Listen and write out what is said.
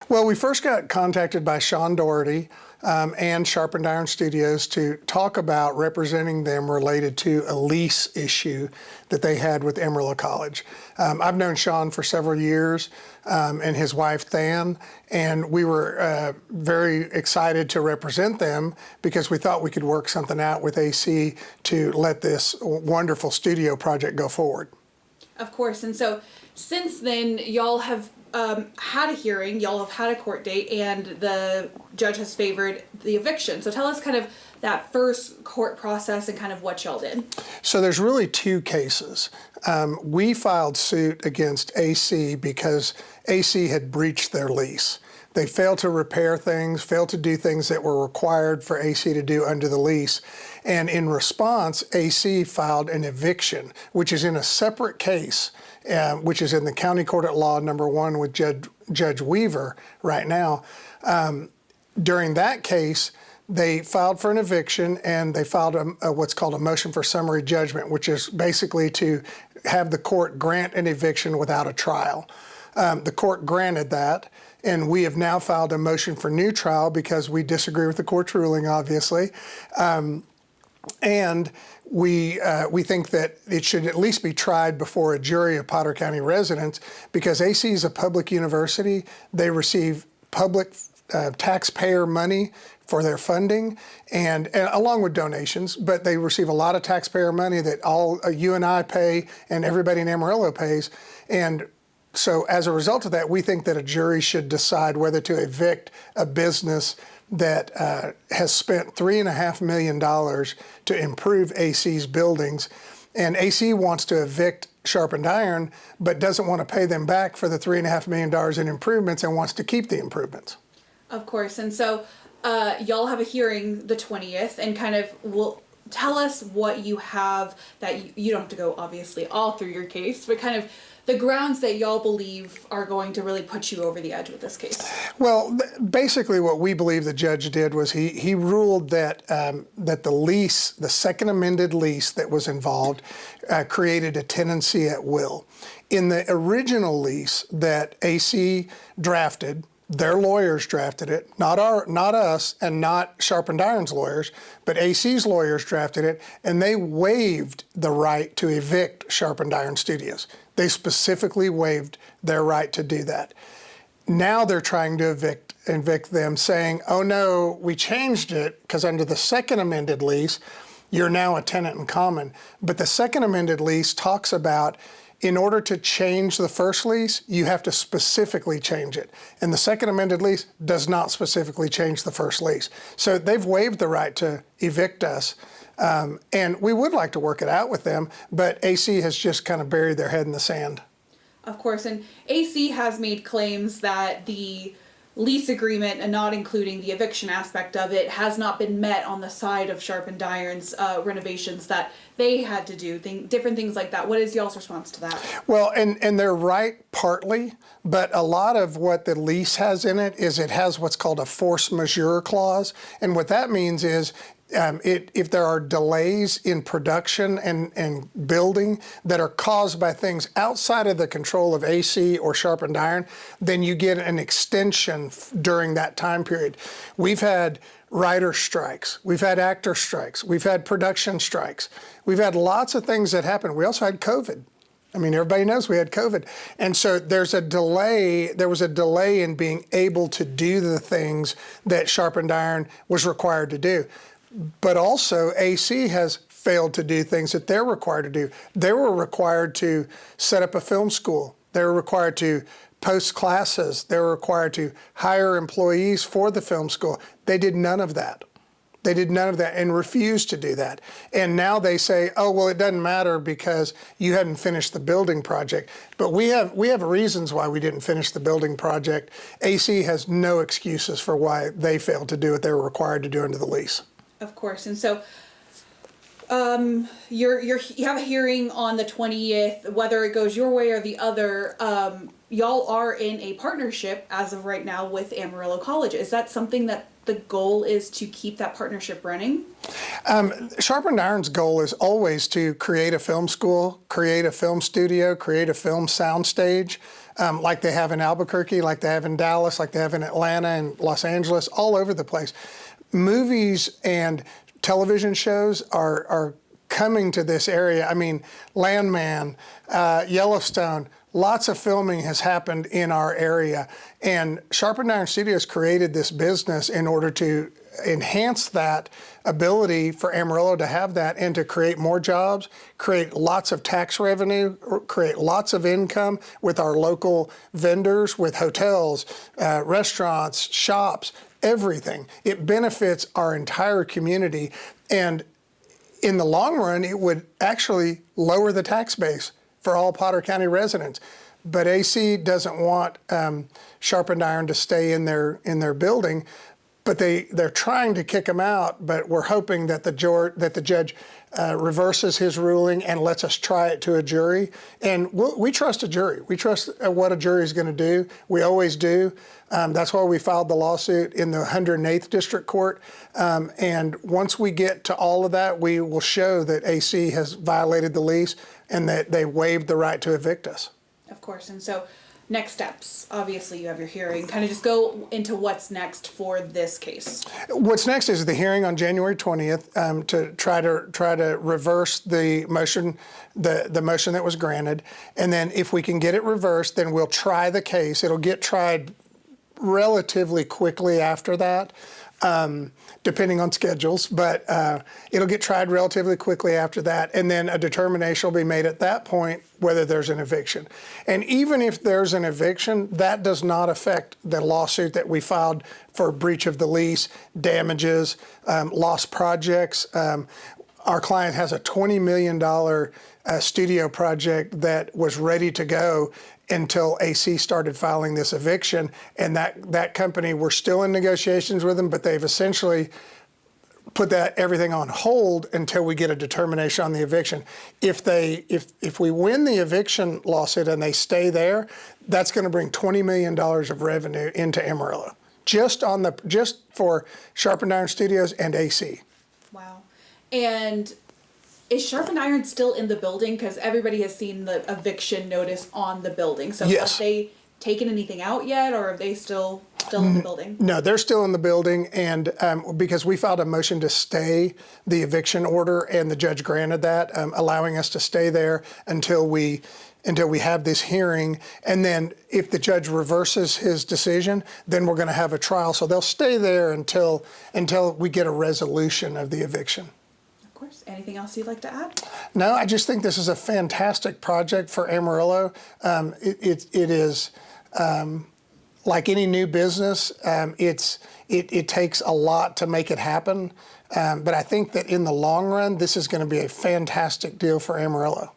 Well, we first got contacted by Sean Doherty and Sharpened Iron Studios to talk about representing them related to a lease issue that they had with Amarillo College. I've known Sean for several years and his wife, Than, and we were very excited to represent them because we thought we could work something out with AC to let this wonderful studio project go forward. Of course, and so since then, y'all have had a hearing, y'all have had a court date, and the judge has favored the eviction. So tell us kind of that first court process and kind of what y'all did. So there's really two cases. We filed suit against AC because AC had breached their lease. They failed to repair things, failed to do things that were required for AC to do under the lease. And in response, AC filed an eviction, which is in a separate case, which is in the County Court at Law number 1 with Judge Weaver right now. During that case, they filed for an eviction and they filed what's called a motion for summary judgment, which is basically to have the court grant an eviction without a trial. The court granted that, and we have now filed a motion for new trial because we disagree with the court's ruling, obviously. And we think that it should at least be tried before a jury of Potter County residents because AC is a public university. They receive public taxpayer money for their funding and along with donations, but they receive a lot of taxpayer money that all you and I pay and everybody in Amarillo pays. And so as a result of that, we think that a jury should decide whether to evict a business that has spent $3.5 million to improve AC's buildings. And AC wants to evict Sharpened Iron, but doesn't want to pay them back for the $3.5 million in improvements and wants to keep the improvements. Of course. And so y'all have a hearing the 20th and kind of will tell us what you have that you don't have to go obviously all through your case, but kind of the grounds that y'all believe are going to really put you over the edge with this case. Well, basically what we believe the judge did was he ruled that that the lease, the second amended lease that was involved, created a tenancy at will. In the original lease that AC drafted, their lawyers drafted it, not us and not Sharpened Iron's lawyers, but AC's lawyers drafted it, and they waived the right to evict Sharpened Iron Studios. They specifically waived their right to do that. Now they're trying to evict them, saying, oh no, we changed it because under the second amended lease, you're now a tenant in common. But the second amended lease talks about in order to change the first lease, you have to specifically change it. And the second amended lease does not specifically change the first lease. So they've waived the right to evict us. And we would like to work it out with them, but AC has just kind of buried their head in the sand. Of course, and AC has made claims that the lease agreement and not including the eviction aspect of it has not been met on the side of Sharpened Iron's renovations that they had to do, different things like that. What is y'all's response to that? Well, and they're right partly, but a lot of what the lease has in it is it has what's called a force majeure clause. And what that means is if there are delays in production and building that are caused by things outside of the control of AC or Sharpened Iron, then you get an extension during that time period. We've had writer strikes, we've had actor strikes, we've had production strikes, we've had lots of things that happen. We also had COVID. I mean, everybody knows we had COVID. And so there's a delay, there was a delay in being able to do the things that Sharpened Iron was required to do. But also AC has failed to do things that they're required to do. They were required to set up a film school. They were required to post classes. They were required to hire employees for the film school. They did none of that. They did none of that and refused to do that. And now they say, oh, well, it doesn't matter because you hadn't finished the building project. But we have reasons why we didn't finish the building project. AC has no excuses for why they failed to do what they were required to do under the lease. Of course, and so you have a hearing on the 20th, whether it goes your way or the other. y'all are in a partnership as of right now with Amarillo College. Is that something that the goal is to keep that partnership running? Sharpened Iron's goal is always to create a film school, create a film studio, create a film soundstage, like they have in Albuquerque, like they have in Dallas, like they have in Atlanta and Los Angeles, all over the place. Movies and television shows are coming to this area. I mean, Landman, Yellowstone, lots of filming has happened in our area. And Sharpened Iron Studios created this business in order to enhance that ability for Amarillo to have that and to create more jobs, create lots of tax revenue, create lots of income with our local vendors, with hotels, restaurants, shops, everything. It benefits our entire community. And in the long run, it would actually lower the tax base for all Potter County residents. But AC doesn't want Sharpened Iron to stay in their building, but they're trying to kick them out. But we're hoping that the judge reverses his ruling and lets us try it to a jury. And we trust a jury. We trust what a jury is going to do. We always do. That's why we filed the lawsuit in the 108th District Court. And once we get to all of that, we will show that AC has violated the lease and that they waived the right to evict us. Of course. And so next steps, obviously you have your hearing. Kind of just go into what's next for this case. What's next is the hearing on January 20th to try to reverse the motion, the motion that was granted. And then if we can get it reversed, then we'll try the case. It'll get tried relatively quickly after that, depending on schedules, but it'll get tried relatively quickly after that, and then a determination will be made at that point whether there's an eviction. And even if there's an eviction, that does not affect the lawsuit that we filed for breach of the lease, damages, lost projects. Our client has a $20 million studio project that was ready to go until AC started filing this eviction. And that company, we're still in negotiations with them, but they've essentially put everything on hold until we get a determination on the eviction. If we win the eviction lawsuit and they stay there, that's going to bring $20 million of revenue into Amarillo, just for Sharpened Iron Studios and AC. Wow. And is Sharpened Iron still in the building? Because everybody has seen the eviction notice on the building. So yes. Have they taken anything out yet, or are they still in the building? No, they're still in the building, and because we filed a motion to stay the eviction order, and the judge granted that, allowing us to stay there until we have this hearing. And then if the judge reverses his decision, then we're going to have a trial. So they'll stay there until we get a resolution of the eviction. Of course. Anything else you'd like to add? No, I just think this is a fantastic project for Amarillo. It is like any new business. It takes a lot to make it happen. But I think that in the long run, this is going to be a fantastic deal for Amarillo.